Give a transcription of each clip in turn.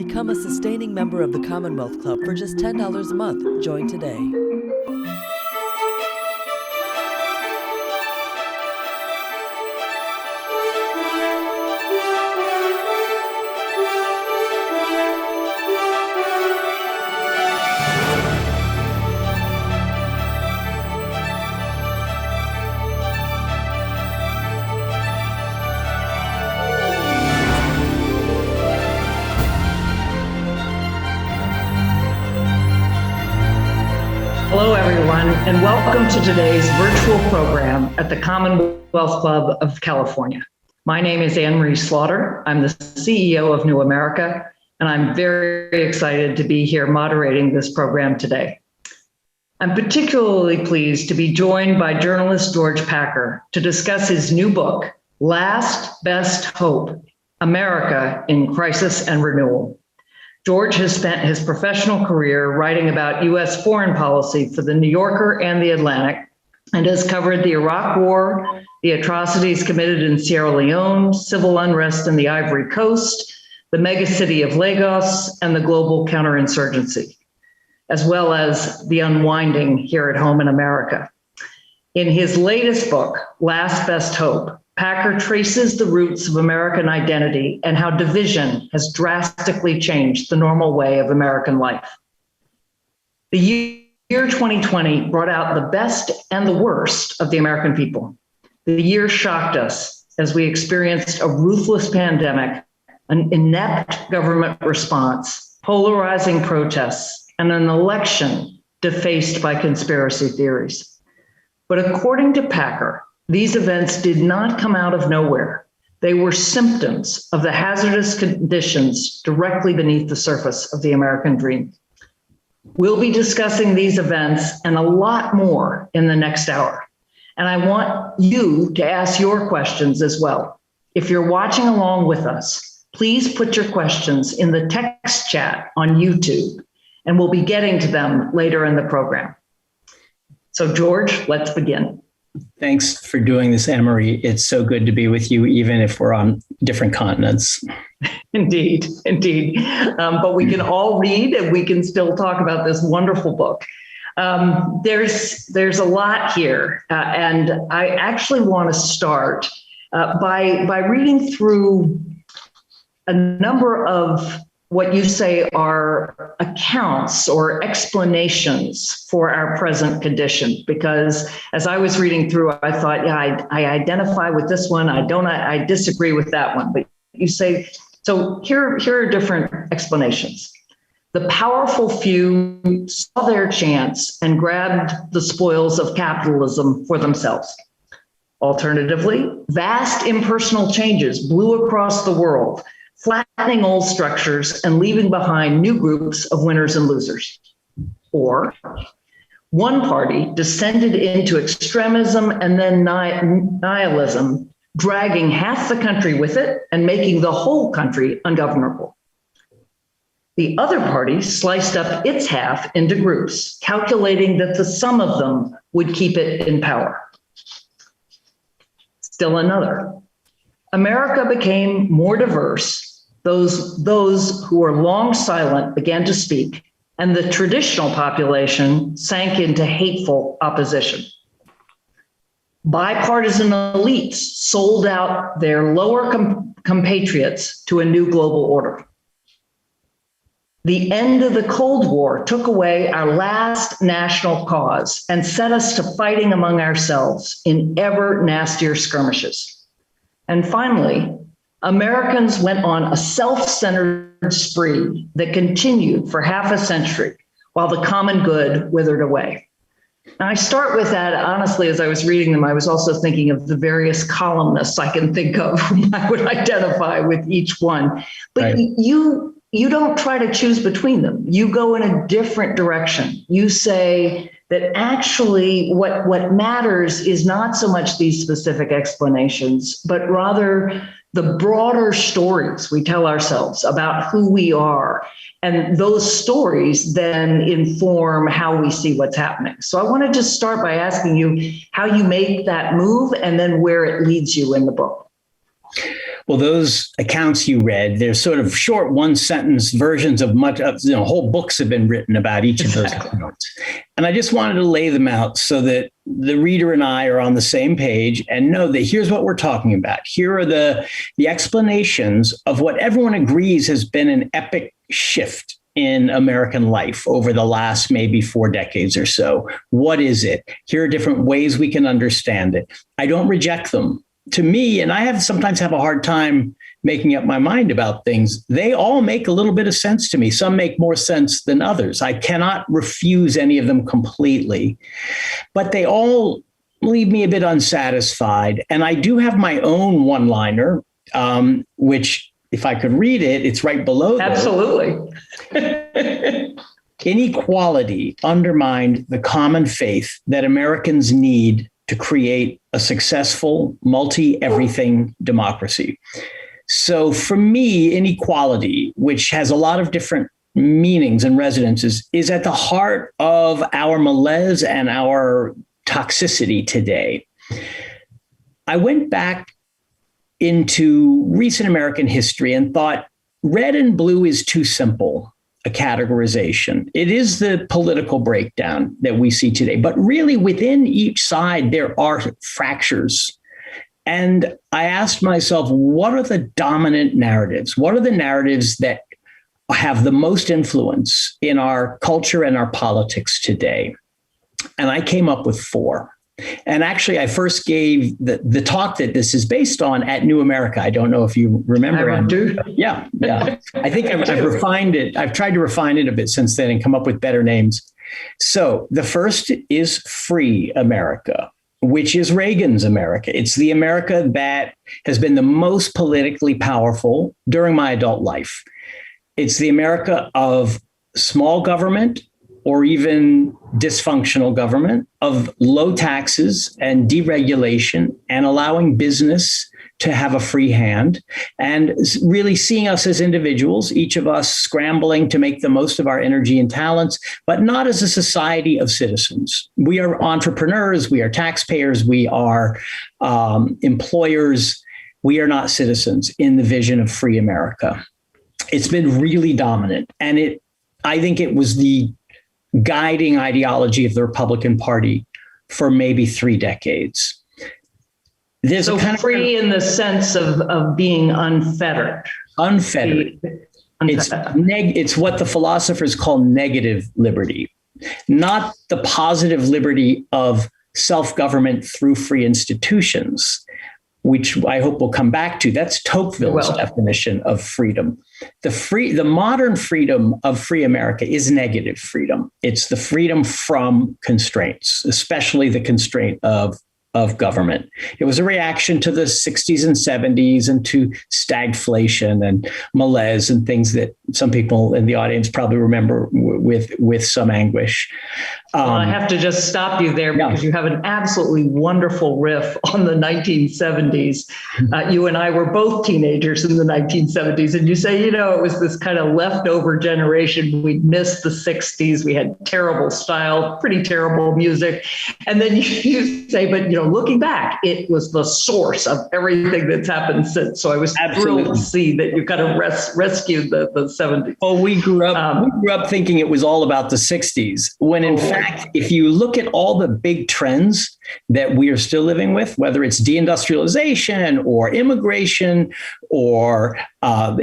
Become a sustaining member of the Commonwealth Club for just $10 a month. Join today. Hello, everyone, and welcome to today's virtual program at the Commonwealth Club of California. My name is Anne Marie Slaughter. I'm the CEO of New America, and I'm very excited to be here moderating this program today. I'm particularly pleased to be joined by journalist George Packer to discuss his new book, Last Best Hope: America in Crisis and Renewal. George has spent his professional career writing about U.S. foreign policy for The New Yorker and The Atlantic, and has covered the Iraq War, the atrocities committed in Sierra Leone, civil unrest in the Ivory Coast, the megacity of Lagos, and the global counterinsurgency, as well as the unwinding here at home in America. In his latest book, Last Best Hope, Packer traces the roots of American identity and how division has drastically changed the normal way of American life. The year 2020 brought out the best and the worst of the American people. The year shocked us as we experienced a ruthless pandemic, an inept government response, polarizing protests, and an election defaced by conspiracy theories. But according to Packer, these events did not come out of nowhere. They were symptoms of the hazardous conditions directly beneath the surface of the American dream. We'll be discussing these events and a lot more in the next hour. And I want you to ask your questions as well. If you're watching along with us, please put your questions in the text chat on YouTube, and we'll be getting to them later in the program. So George, let's begin. Thanks for doing this, Anne Marie. It's so good to be with you, even if we're on different continents. Indeed. But we can all read and we can still talk about this wonderful book. There's a lot here. And I actually want to start by reading through a number of what you say are accounts or explanations for our present condition. Because as I was reading through, I thought, yeah, I identify with this one. I disagree with that one. But you say, so here are different explanations. The powerful few saw their chance and grabbed the spoils of capitalism for themselves. Alternatively, vast impersonal changes blew across the world, flattening old structures and leaving behind new groups of winners and losers. Or one party descended into extremism and then nihilism, dragging half the country with it and making the whole country ungovernable. The other party sliced up its half into groups, calculating that the sum of them would keep it in power. Still another. America became more diverse. Those who were long silent began to speak, and the traditional population sank into hateful opposition. Bipartisan elites sold out their lower compatriots to a new global order. The end of the Cold War took away our last national cause and set us to fighting among ourselves in ever nastier skirmishes. And finally, Americans went on a self-centered spree that continued for half a century while the common good withered away. And I start with that, honestly, as I was reading them, I was also thinking of the various columnists I can think of whom I would identify with each one. But right. You don't try to choose between them. You go in a different direction. You say that actually what matters is not so much these specific explanations, but rather the broader stories we tell ourselves about who we are. And those stories then inform how we see what's happening. So I want to just start by asking you how you make that move and then where it leads you in the book. Well, those accounts you read, they're sort of short one sentence versions of whole books have been written about each of those accounts. And I just wanted to lay them out so that the reader and I are on the same page and know that here's what we're talking about. Here are the explanations of what everyone agrees has been an epic shift in American life over the last maybe 4 decades or so. What is it? Here are different ways we can understand it. I don't reject them. To me, and I sometimes have a hard time making up my mind about things, they all make a little bit of sense to me. Some make more sense than others. I cannot refuse any of them completely, but they all leave me a bit unsatisfied. And I do have my own one-liner, which, if I could read it, it's right below those. Absolutely. Inequality undermined the common faith that Americans need to create a successful multi-everything democracy. So for me, inequality, which has a lot of different meanings and resonances, is at the heart of our malaise and our toxicity today. I went back into recent American history and thought red and blue is too simple a categorization. It is the political breakdown that we see today, but really within each side, there are fractures. And I asked myself, what are the dominant narratives? What are the narratives that have the most influence in our culture and our politics today? And I came up with 4. And actually, I first gave the talk that this is based on at New America. I don't know if you remember. I do. Yeah. I think I've refined it. I've tried to refine it a bit since then and come up with better names. So the first is Free America, which is Reagan's America. It's the America that has been the most politically powerful during my adult life. It's the America of small government, or even dysfunctional government, of low taxes and deregulation and allowing business to have a free hand, and really seeing us as individuals, each of us scrambling to make the most of our energy and talents, but not as a society of citizens. We are entrepreneurs, we are taxpayers, we are employers. We are not citizens in the vision of Free America. It's been really dominant. And I think it was the guiding ideology of the Republican Party for maybe 3 decades. There's so free in the sense of being unfettered. Unfettered. It's what the philosophers call negative liberty, not the positive liberty of self-government through free institutions, which I hope we'll come back to. That's Tocqueville's definition of freedom. The modern freedom of Free America is negative freedom. It's the freedom from constraints, especially the constraint of government. It was a reaction to the 60s and 70s and to stagflation and malaise and things that some people in the audience probably remember with some anguish. Well, I have to just stop you there because you have an absolutely wonderful riff on the 1970s. You and I were both teenagers in the 1970s, and you say, it was this kind of leftover generation. We missed the 60s. We had terrible style, pretty terrible music. And then you say, but, looking back, it was the source of everything that's happened since. So I was thrilled to see that you kind of rescued the 70s. Oh, we grew up thinking it was all about the 60s, when in fact, if you look at all the big trends that we are still living with, whether it's deindustrialization or immigration or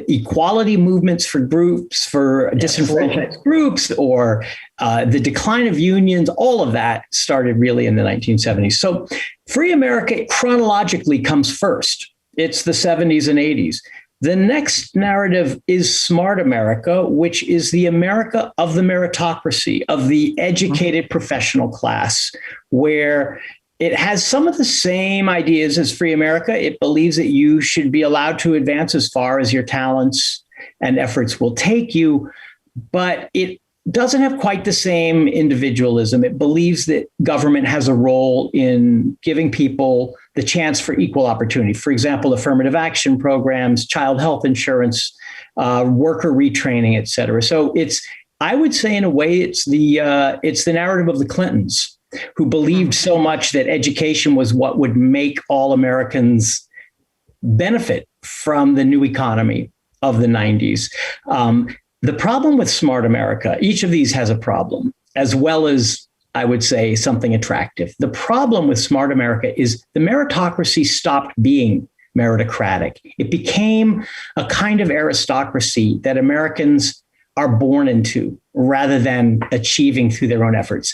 equality movements for groups, for disenfranchised groups, or the decline of unions, all of that started really in the 1970s. So Free America chronologically comes first. It's the 70s and 80s. The next narrative is Smart America, which is the America of the meritocracy, of the educated professional class, where it has some of the same ideas as Free America. It believes that you should be allowed to advance as far as your talents and efforts will take you, but it doesn't have quite the same individualism. It believes that government has a role in giving people the chance for equal opportunity. For example, affirmative action programs, child health insurance, worker retraining, et cetera. So I would say in a way, it's the narrative of the Clintons, who believed so much that education was what would make all Americans benefit from the new economy of the 90s. The problem with Smart America, each of these has a problem, as well as, I would say, something attractive. The problem with Smart America is the meritocracy stopped being meritocratic. It became a kind of aristocracy that Americans are born into rather than achieving through their own efforts.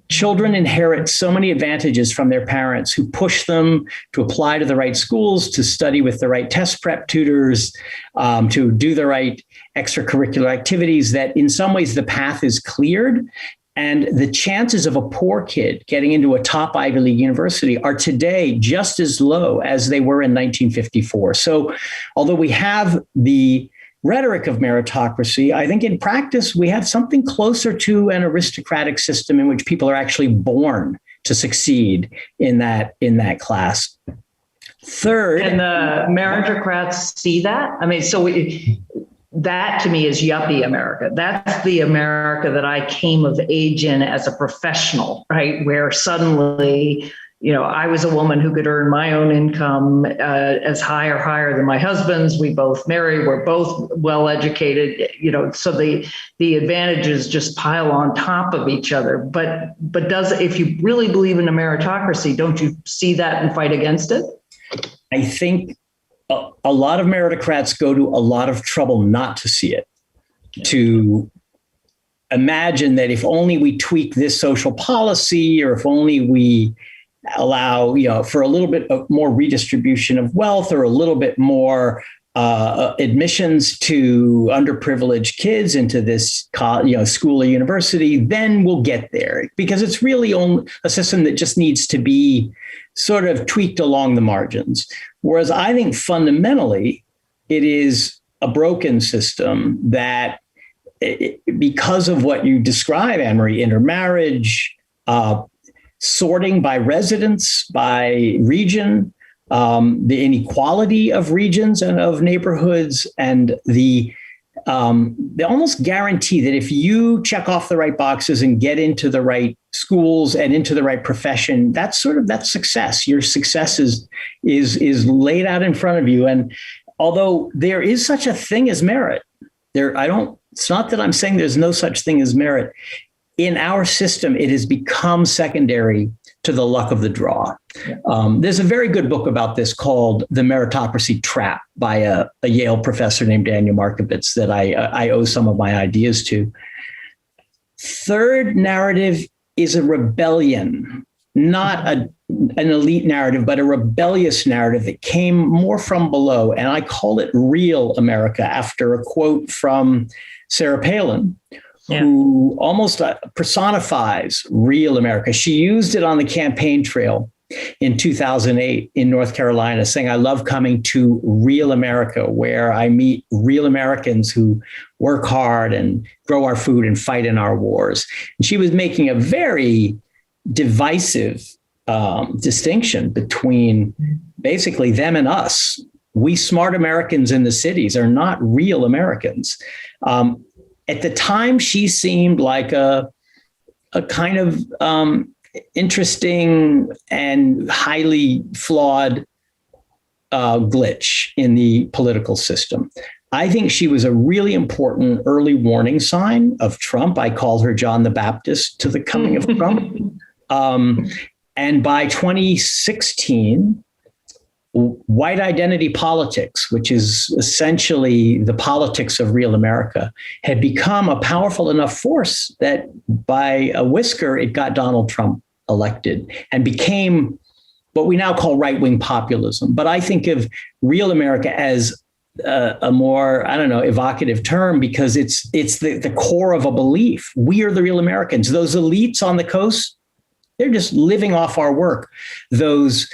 Children inherit so many advantages from their parents who push them to apply to the right schools, to study with the right test prep tutors, to do the right extracurricular activities, that in some ways the path is cleared. And the chances of a poor kid getting into a top Ivy League university are today just as low as they were in 1954. So although we have the rhetoric of meritocracy, I think in practice, we have something closer to an aristocratic system in which people are actually born to succeed in that class. Third, and the meritocrats see that. I mean, that to me is yuppie America. That's the America that I came of age in as a professional, right? Where suddenly, I was a woman who could earn my own income as high or higher than my husband's. We both married. We're both well educated. So the advantages just pile on top of each other. But if you really believe in a meritocracy, don't you see that and fight against it? I think a lot of meritocrats go to a lot of trouble not to see it, to imagine that if only we tweak this social policy, or if only we allow, for a little bit of more redistribution of wealth, or a little bit more admissions to underprivileged kids into this, school or university, then we'll get there. Because it's really only a system that just needs to be sort of tweaked along the margins. Whereas I think fundamentally it is a broken system that, because of what you describe, Anne-Marie, intermarriage, sorting by residence, by region, the inequality of regions and of neighborhoods, and they almost guarantee that if you check off the right boxes and get into the right schools and into the right profession, that's success. Your success is laid out in front of you. And although there is such a thing as merit, it's not that I'm saying there's no such thing as merit. In our system, it has become secondary to the luck of the draw. There's a very good book about this called The Meritocracy Trap by a Yale professor named Daniel Markovits that I owe some of my ideas to. Third narrative is a rebellion, not an elite narrative, but a rebellious narrative that came more from below. And I call it Real America, after a quote from Sarah Palin, who almost personifies real America. She used it on the campaign trail in 2008 in North Carolina, saying, "I love coming to real America, where I meet real Americans who work hard and grow our food and fight in our wars." And she was making a very divisive distinction between basically them and us. We smart Americans in the cities are not real Americans. At the time, she seemed like a kind of interesting and highly flawed glitch in the political system. I think she was a really important early warning sign of Trump. I called her John the Baptist to the coming of Trump. And by 2016, white identity politics, which is essentially the politics of real America, had become a powerful enough force that by a whisker, it got Donald Trump elected and became what we now call right-wing populism. But I think of real America as a more, evocative term, because it's the core of a belief. We are the real Americans. Those elites on the coast, they're just living off our work. Those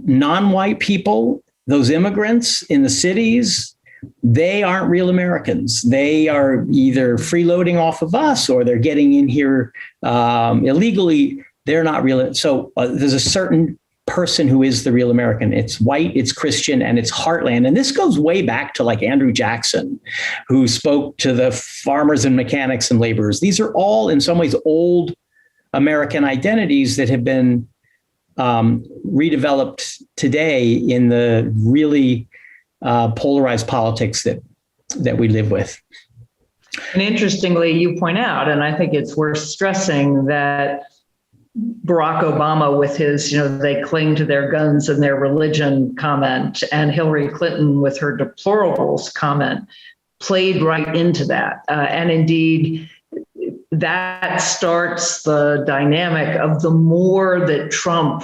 non-white people, those immigrants in the cities, they aren't real Americans. They are either freeloading off of us, or they're getting in here illegally. They're not real. So there's a certain person who is the real American. It's white, it's Christian, and it's heartland. And this goes way back to like Andrew Jackson, who spoke to the farmers and mechanics and laborers. These are all in some ways old American identities that have been redeveloped today in the really polarized politics that we live with. And interestingly, you point out, and I think it's worth stressing, that Barack Obama with his, they cling to their guns and their religion comment, and Hillary Clinton with her deplorables comment played right into that. And indeed, that starts the dynamic of the more that Trump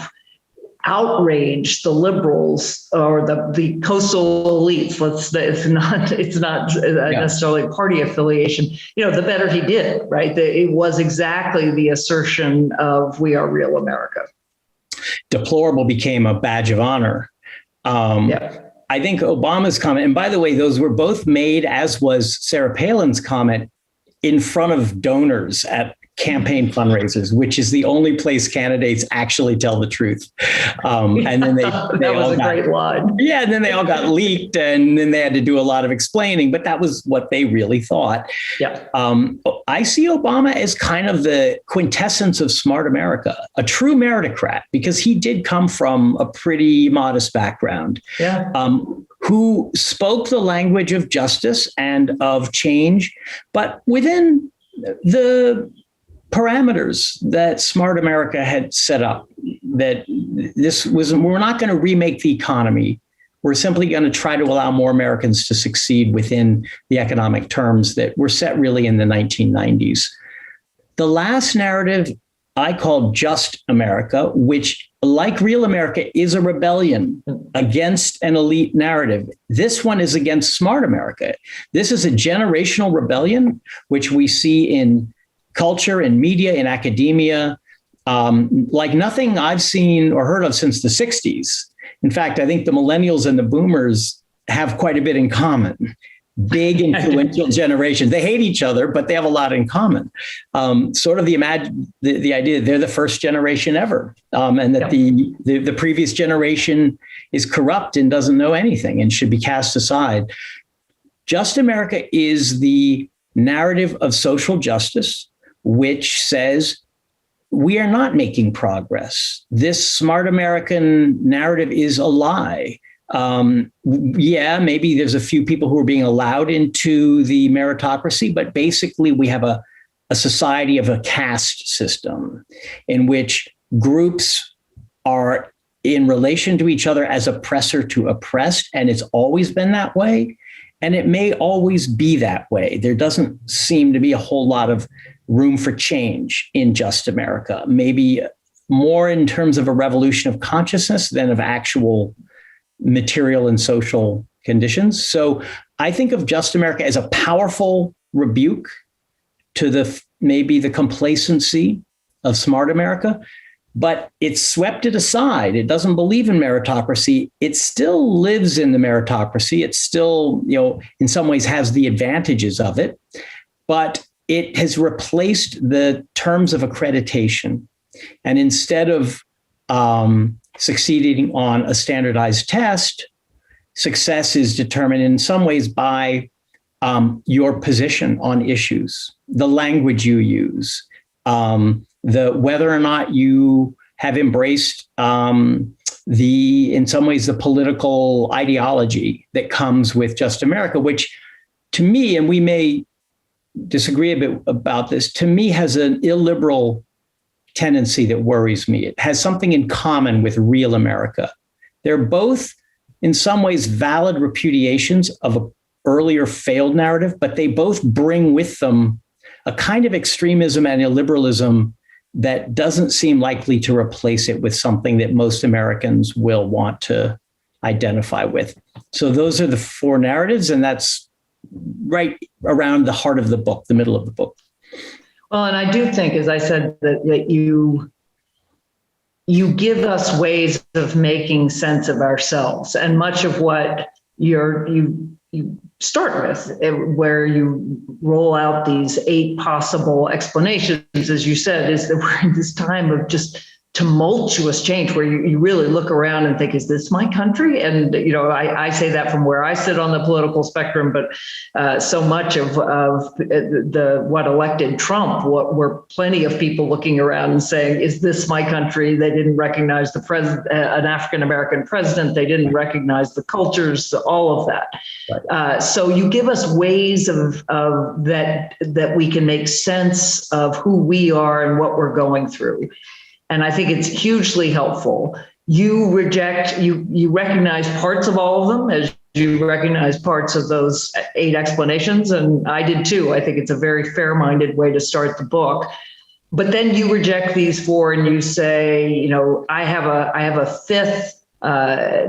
outraged the liberals or the coastal elites. It's not necessarily party affiliation. The better he did, right? It was exactly the assertion of "We are real America." Deplorable became a badge of honor. I think Obama's comment, and by the way, those were both made, as was Sarah Palin's comment, in front of donors at campaign fundraisers, which is the only place candidates actually tell the truth. And then that was a great line. Yeah, and then they all got leaked, and then they had to do a lot of explaining. But that was what they really thought. Yeah. I see Obama as kind of the quintessence of smart America, a true meritocrat, because he did come from a pretty modest background. Yeah. Who spoke the language of justice and of change, but within the parameters that Smart America had set up. That we're not going to remake the economy. We're simply going to try to allow more Americans to succeed within the economic terms that were set really in the 1990s. The last narrative I call Just America, which, like Real America, is a rebellion against an elite narrative. This one is against Smart America. This is a generational rebellion, which we see in culture, in media, in academia, like nothing I've seen or heard of since the 60s. In fact, I think the millennials and the boomers have quite a bit in common. Big influential generation. They hate each other, but they have a lot in common. Sort of the idea that they're the first generation ever, and that the previous generation is corrupt and doesn't know anything and should be cast aside. Just America is the narrative of social justice, which says we are not making progress. This smart American narrative is a lie. Maybe there's a few people who are being allowed into the meritocracy, but basically we have a society of a caste system in which groups are in relation to each other as oppressor to oppressed, and it's always been that way, and it may always be that way. There doesn't seem to be a whole lot of room for change in Just America, maybe more in terms of a revolution of consciousness than of actual material and social conditions. So I think of Just America as a powerful rebuke to maybe the complacency of Smart America, but it swept it aside. It doesn't believe in meritocracy. It still lives in the meritocracy. It still, in some ways has the advantages of it, but it has replaced the terms of accreditation. And instead of succeeding on a standardized test, success is determined in some ways by your position on issues, the language you use, whether or not you have embraced in some ways the political ideology that comes with Just America, which to me, and we may disagree a bit about this, to me has an illiberal tendency that worries me. It has something in common with Real America. They're both in some ways valid repudiations of an earlier failed narrative, but they both bring with them a kind of extremism and illiberalism that doesn't seem likely to replace it with something that most Americans will want to identify with. So those are the four narratives, and that's right around the heart of the book, the middle of the book. Well, and I do think, as I said, that you give us ways of making sense of ourselves, and much of what you start with, where you roll out these 8 possible explanations, as you said, is that we're in this time of just tumultuous change where you really look around and think, is this my country? And, I say that from where I sit on the political spectrum, but so much of what elected Trump, what were plenty of people looking around and saying, is this my country? They didn't recognize the president, an African-American president. They didn't recognize the cultures, all of that. Right. So you give us ways of that we can make sense of who we are and what we're going through. And I think it's hugely helpful. You recognize parts of all of them as you recognize parts of those 8 explanations. And I did too. I think it's a very fair-minded way to start the book. But then you reject these 4 and you say, I have a 5th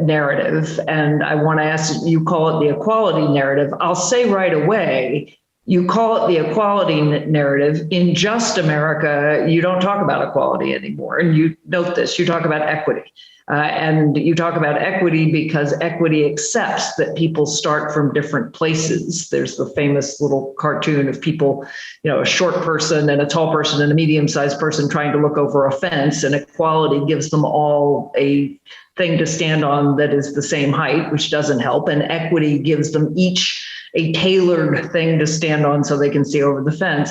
narrative, and I want to ask, you call it the equality narrative. I'll say right away, you call it the equality narrative. In Just America, you don't talk about equality anymore. And you note this, you talk about equity. And you talk about equity because equity accepts that people start from different places. There's the famous little cartoon of people, a short person and a tall person and a medium-sized person trying to look over a fence, and equality gives them all a thing to stand on that is the same height, which doesn't help. And equity gives them each a tailored thing to stand on so they can see over the fence.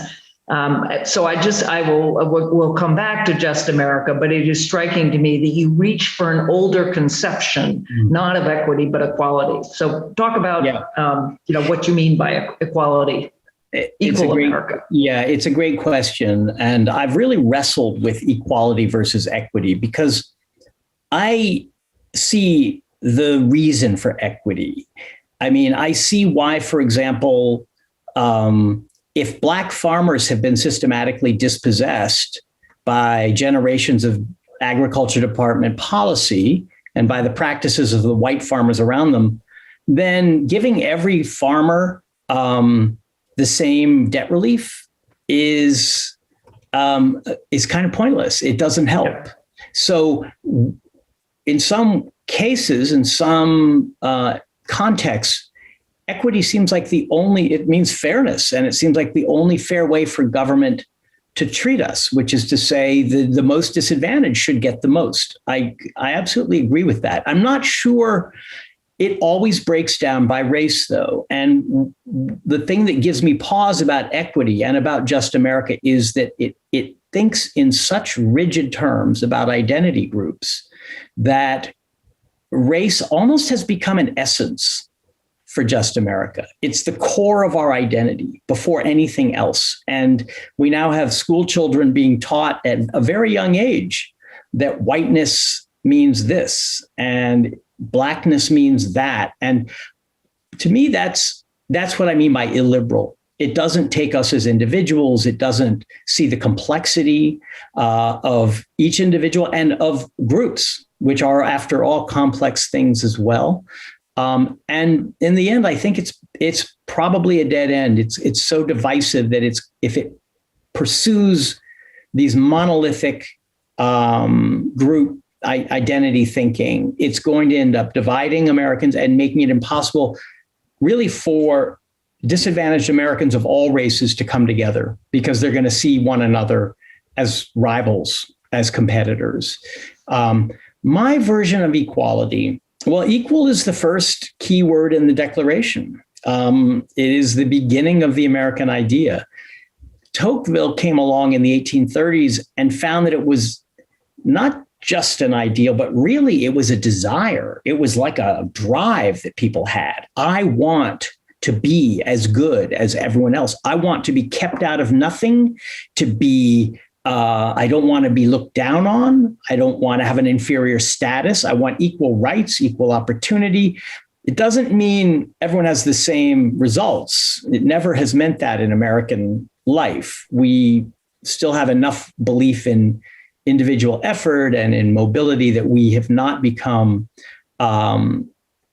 So we'll come back to Just America, but it is striking to me that you reach for an older conception, not of equity, but equality. So talk about, what you mean by equality. America. Yeah, it's a great question. And I've really wrestled with equality versus equity because I see the reason for equity. I mean, I see why, for example, if Black farmers have been systematically dispossessed by generations of agriculture department policy and by the practices of the white farmers around them, then giving every farmer the same debt relief is kind of pointless. It doesn't help. Yeah. So in some cases, in some contexts, equity seems like it means fairness, and it seems like the only fair way for government to treat us, which is to say the most disadvantaged should get the most. I absolutely agree with that. I'm not sure it always breaks down by race, though. And the thing that gives me pause about equity and about Just America is that it thinks in such rigid terms about identity groups that race almost has become an essence for Just America. It's the core of our identity before anything else. And we now have school children being taught at a very young age that whiteness means this and Blackness means that. And to me, that's what I mean by illiberal. It doesn't take us as individuals. It doesn't see the complexity of each individual and of groups, which are, after all, complex things as well. And in the end, I think it's probably a dead end. It's so divisive that if it pursues these monolithic group identity thinking, it's going to end up dividing Americans and making it impossible really for disadvantaged Americans of all races to come together because they're going to see one another as rivals, as competitors. My version of equality, well, equal is the first key word in the Declaration. It is the beginning of the American idea. Tocqueville came along in the 1830s and found that it was not just an ideal, but really it was a desire. It was like a drive that people had. I want to be as good as everyone else. I want to be kept out of nothing, to be, I don't want to be looked down on. I don't want to have an inferior status. I want equal rights, equal opportunity. It doesn't mean everyone has the same results. It never has meant that in American life. We still have enough belief in individual effort and in mobility that we have not become a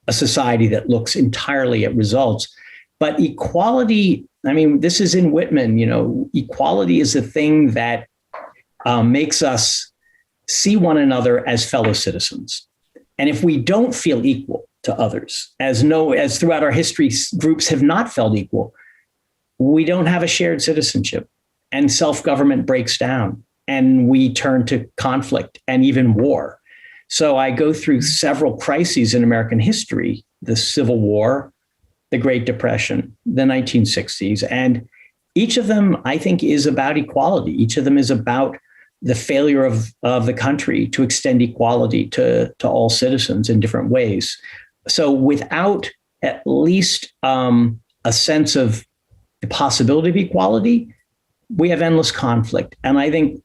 society that looks entirely at results. But equality, I mean, this is in Whitman, equality is the thing that makes us see one another as fellow citizens. And if we don't feel equal to others, as throughout our history, groups have not felt equal, we don't have a shared citizenship and self-government breaks down. and we turn to conflict and even war. So I go through several crises in American history, the Civil War, the Great Depression, the 1960s, and each of them, I think, is about equality. Each of them is about the failure of the country to extend equality to all citizens in different ways. So without at least a sense of the possibility of equality, we have endless conflict. And I think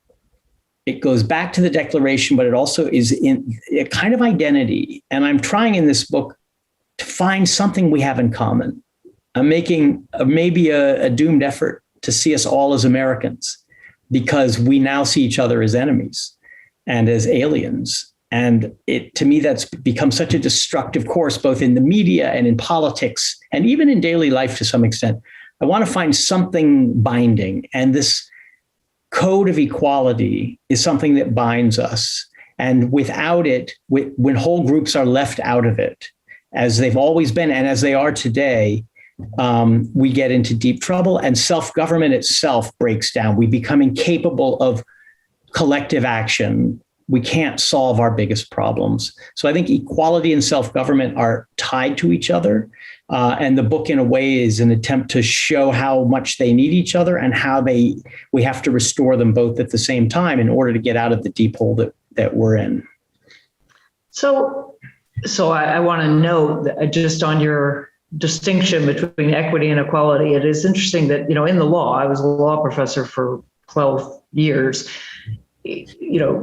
it goes back to the Declaration, but it also is in a kind of identity. And I'm trying in this book to find something we have in common. I'm making maybe a doomed effort to see us all as Americans, because we now see each other as enemies and as aliens. And to me, that's become such a destructive course, both in the media and in politics, and even in daily life to some extent. I want to find something binding. And this code of equality is something that binds us. And without it, when whole groups are left out of it, as they've always been and as they are today, we get into deep trouble, and self-government itself breaks down. We become incapable of collective action. We can't solve our biggest problems. So I think equality and self-government are tied to each other. And the book, in a way, is an attempt to show how much they need each other and how we have to restore them both at the same time in order to get out of the deep hole that we're in. So I want to note that just on your distinction between equity and equality, it is interesting that, in the law, I was a law professor for 12 years.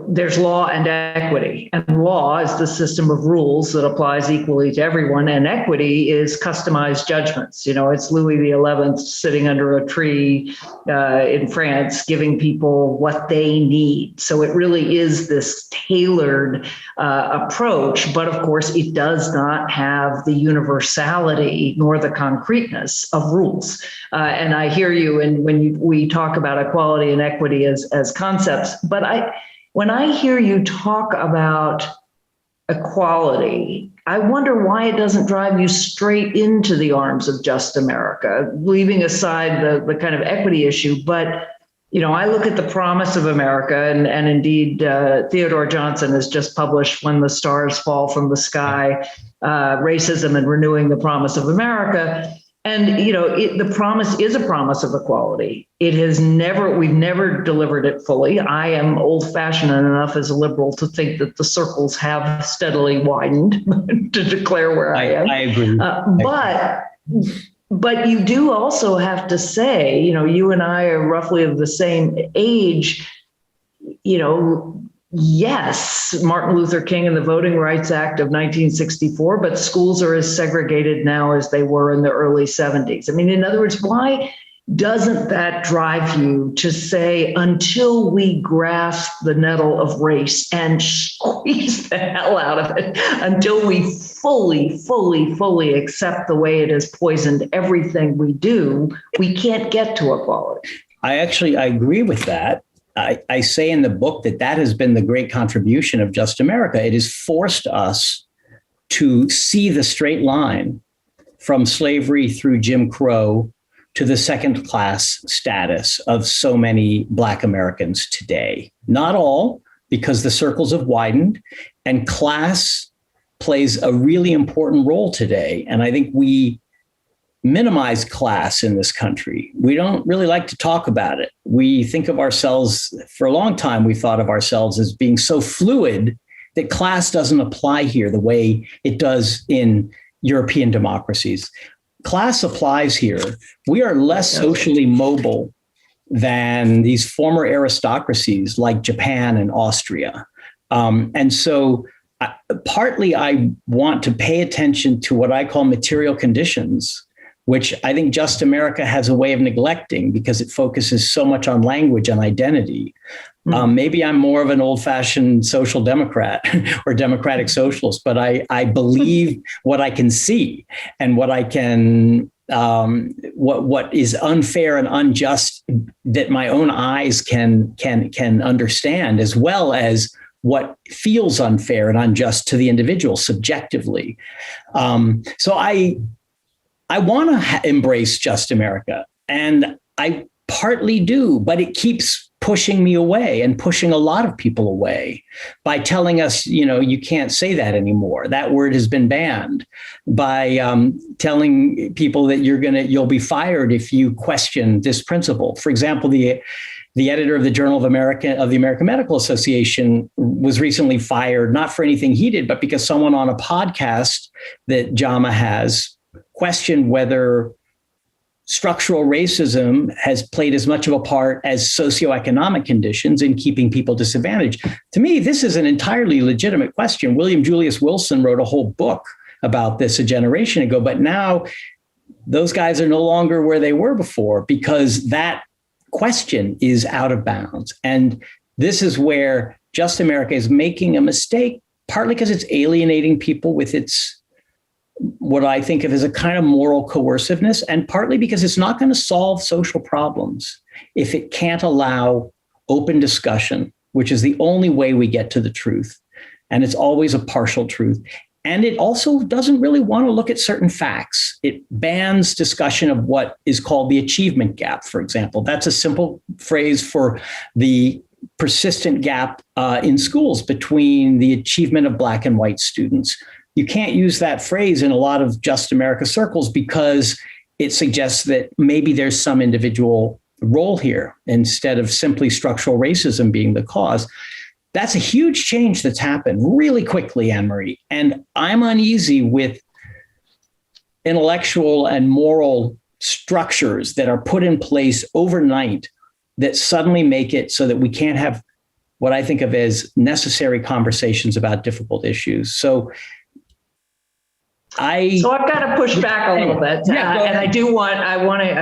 There's law and equity, and law is the system of rules that applies equally to everyone, and equity is customized judgments. It's Louis XI sitting under a tree in France, giving people what they need. So it really is this tailored approach, but of course it does not have the universality nor the concreteness of rules. And I hear you when we talk about equality and equity as concepts, but when I hear you talk about equality, I wonder why it doesn't drive you straight into the arms of Just America, leaving aside the kind of equity issue. But, I look at the promise of America, and indeed, Theodore Johnson has just published When the Stars Fall from the Sky, Racism and Renewing the Promise of America. And, the promise is a promise of equality. We've never delivered it fully. I am old fashioned enough as a liberal to think that the circles have steadily widened to declare where I am. I agree. But you do also have to say, you and I are roughly of the same age, yes, Martin Luther King and the Voting Rights Act of 1964, but schools are as segregated now as they were in the early 70s. I mean, in other words, why doesn't that drive you to say, until we grasp the nettle of race and squeeze the hell out of it, until we fully accept the way it has poisoned everything we do, we can't get to equality? I agree with that. I say in the book that has been the great contribution of Just America. It has forced us to see the straight line from slavery through Jim Crow to the second class status of so many Black Americans today. Not all, because the circles have widened, and class plays a really important role today. And I think we minimize class in this country. We don't really like to talk about it. We think of ourselves, for a long time, we thought of ourselves as being so fluid that class doesn't apply here the way it does in European democracies. Class applies here. We are less socially mobile than these former aristocracies like Japan and Austria. And so partly I want to pay attention to what I call material conditions, which I think Just America has a way of neglecting because it focuses so much on language and identity. Maybe I'm more of an old-fashioned social democrat or democratic socialist, but I believe what I can see and what I can, what is unfair and unjust that my own eyes can understand, as well as what feels unfair and unjust to the individual subjectively. So I want to embrace Just America, and I partly do, but it keeps pushing me away and pushing a lot of people away by telling us, you can't say that anymore. That word has been banned, by telling people that you'll be fired if you question this principle. For example, the editor of the Journal of the American Medical Association was recently fired, not for anything he did, but because someone on a podcast that JAMA has questioned whether structural racism has played as much of a part as socioeconomic conditions in keeping people disadvantaged. To me, this is an entirely legitimate question. William Julius Wilson wrote a whole book about this a generation ago, but now those guys are no longer where they were before because that question is out of bounds. And this is where Just America is making a mistake, partly because it's alienating people with its what I think of as a kind of moral coerciveness, and partly because it's not going to solve social problems if it can't allow open discussion, which is the only way we get to the truth. And it's always a partial truth. And it also doesn't really want to look at certain facts. It bans discussion of what is called the achievement gap, for example. That's a simple phrase for the persistent gap in schools between the achievement of Black and white students. You can't use that phrase in a lot of Just America circles because it suggests that maybe there's some individual role here instead of simply structural racism being the cause. That's a huge change that's happened really quickly, Anne-Marie. And I'm uneasy with intellectual and moral structures that are put in place overnight that suddenly make it so that we can't have what I think of as necessary conversations about difficult issues. So I've got to push back a little bit, and I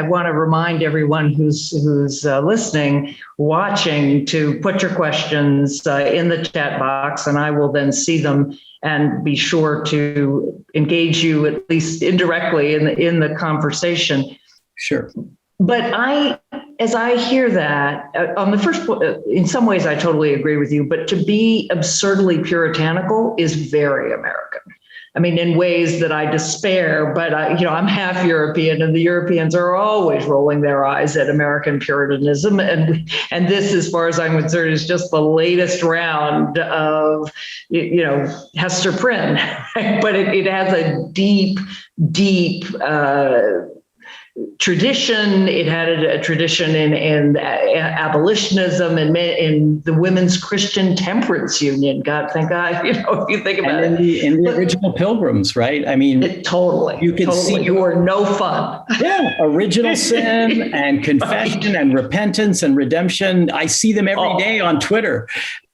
want to remind everyone who's listening, watching, to put your questions in the chat box, and I will then see them and be sure to engage you at least indirectly in the conversation. Sure. But as I hear that, on the first, in some ways, I totally agree with you. But to be absurdly puritanical is very American. I mean, in ways that I despair, but I'm half European, and the Europeans are always rolling their eyes at American Puritanism. And this, as far as I'm concerned, is just the latest round of, Hester Prynne, right? But it has a deep tradition. It had a tradition in abolitionism and in the Women's Christian Temperance Union. God, thank God, if you think about it. In the original Pilgrims, right? I mean, totally. You can see you are no fun. Yeah, original sin and confession and repentance and redemption. I see them every day on Twitter.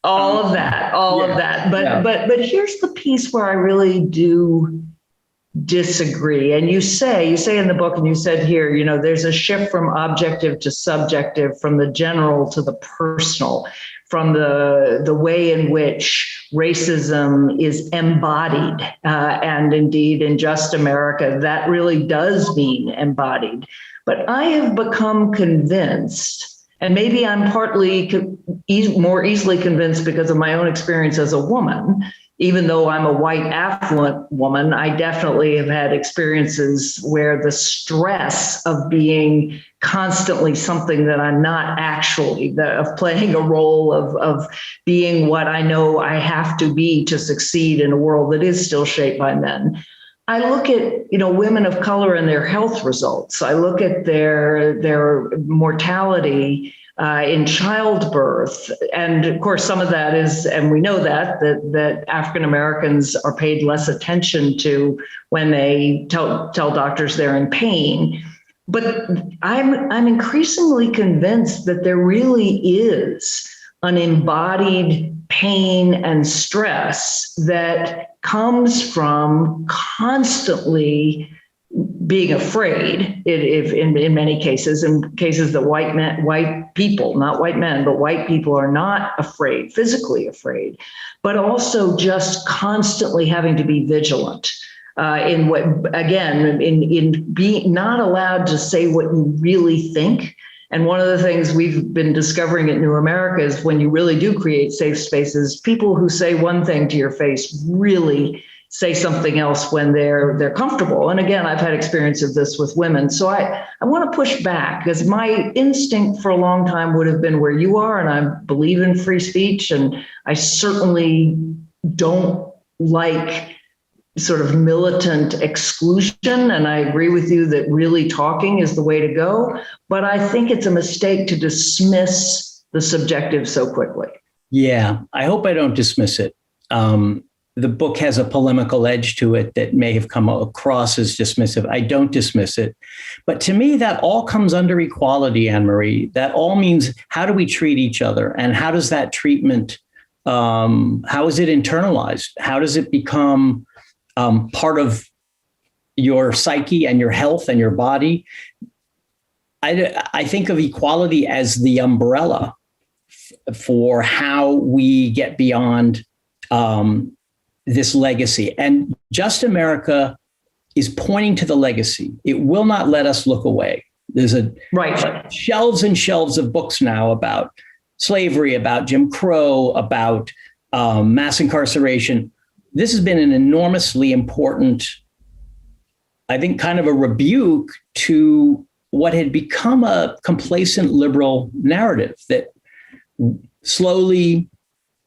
All of that. But here's the piece where I really do disagree. And you say in the book, and you said here, there's a shift from objective to subjective, from the general to the personal, from the way in which racism is embodied. And indeed, in Just America, that really does mean embodied. But I have become convinced, and maybe I'm partly more easily convinced because of my own experience as a woman. Even though I'm a white, affluent woman, I definitely have had experiences where the stress of being constantly something that I'm not actually, of playing a role of being what I know I have to be to succeed in a world that is still shaped by men. I look at, women of color and their health results. I look at their mortality in childbirth. And of course, some of that is, and we know that African Americans are paid less attention to when they tell doctors they're in pain. But I'm increasingly convinced that there really is an embodied pain and stress that comes from constantly being afraid, if in many cases, in cases that white people, not white men, but white people are not afraid, physically afraid, but also just constantly having to be vigilant in being not allowed to say what you really think. And one of the things we've been discovering at New America is when you really do create safe spaces, people who say one thing to your face really say something else when they're comfortable. And again, I've had experience of this with women. So I want to push back, because my instinct for a long time would have been where you are, and I believe in free speech, and I certainly don't like sort of militant exclusion. And I agree with you that really talking is the way to go. But I think it's a mistake to dismiss the subjective so quickly. Yeah, I hope I don't dismiss it. The book has a polemical edge to it that may have come across as dismissive. I don't dismiss it. But to me, that all comes under equality, Anne-Marie. That all means, how do we treat each other? And how does that treatment, how is it internalized? How does it become part of your psyche and your health and your body? I think of equality as the umbrella for how we get beyond this legacy. And Just America is pointing to the legacy. It will not let us look away. There's shelves and shelves of books now about slavery, about Jim Crow, about mass incarceration. This has been an enormously important, I think, kind of a rebuke to what had become a complacent liberal narrative, that slowly,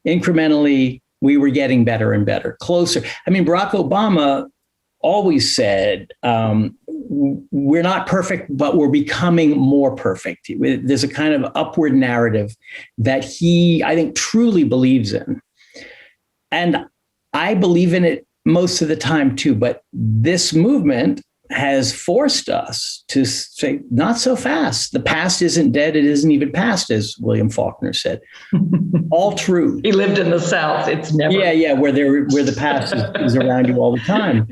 incrementally, we were getting better and better, closer. I mean, Barack Obama always said, we're not perfect, but we're becoming more perfect. There's a kind of upward narrative that he, I think, truly believes in. And I believe in it most of the time too, but this movement has forced us to say, not so fast. The past isn't dead. It isn't even past, as William Faulkner said. All true. He lived in the South. It's never. Yeah, where the past is around you all the time.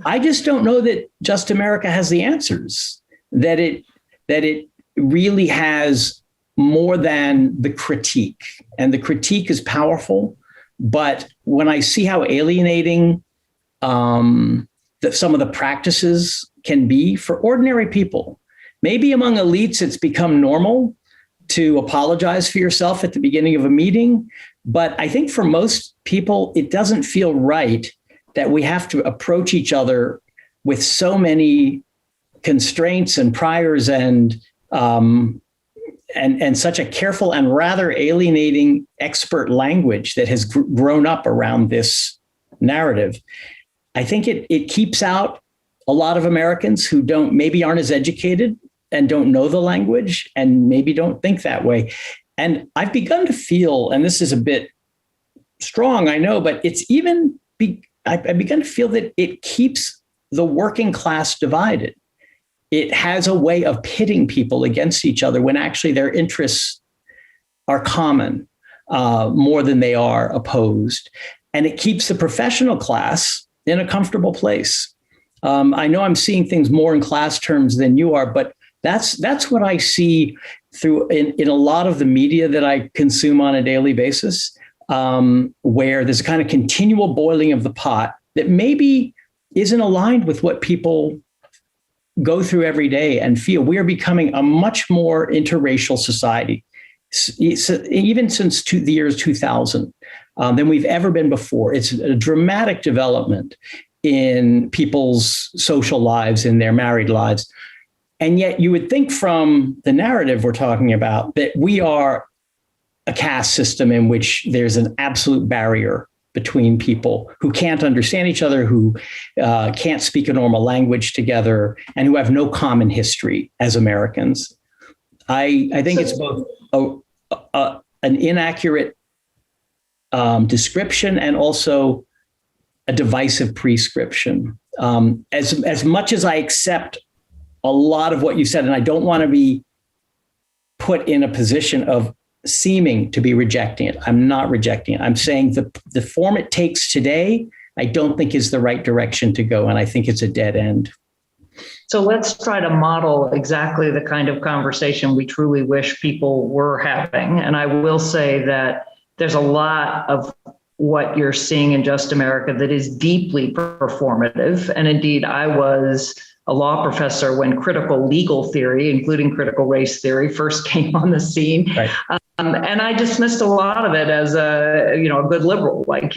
I just don't know that Just America has the answers, that it really has more than the critique. And the critique is powerful. But when I see how alienating that some of the practices can be for ordinary people, maybe among elites, it's become normal to apologize for yourself at the beginning of a meeting. But I think for most people, it doesn't feel right that we have to approach each other with so many constraints and priors and such a careful and rather alienating expert language that has grown up around this narrative. I think it keeps out a lot of Americans who maybe aren't as educated and don't know the language and maybe don't think that way. And I've begun to feel, and this is a bit strong, I know, but I've begun to feel that it keeps the working class divided. It has a way of pitting people against each other when actually their interests are common more than they are opposed. And it keeps the professional class in a comfortable place. I know I'm seeing things more in class terms than you are, but that's what I see in a lot of the media that I consume on a daily basis, where there's a kind of continual boiling of the pot that maybe isn't aligned with what people go through every day and feel. We are becoming a much more interracial society, even since the year 2000. Than we've ever been before. It's a dramatic development in people's social lives, in their married lives. And yet you would think from the narrative we're talking about that we are a caste system in which there's an absolute barrier between people who can't understand each other, who can't speak a normal language together, and who have no common history as Americans. I think it's both an inaccurate description and also a divisive prescription. As much as I accept a lot of what you said, and I don't want to be put in a position of seeming to be rejecting it. I'm not rejecting it. I'm saying the form it takes today, I don't think is the right direction to go. And I think it's a dead end. So let's try to model exactly the kind of conversation we truly wish people were having. And I will say that there's a lot of what you're seeing in Just America that is deeply performative. And indeed, I was a law professor when critical legal theory, including critical race theory, first came on the scene. Right. And I dismissed a lot of it as a good liberal, like,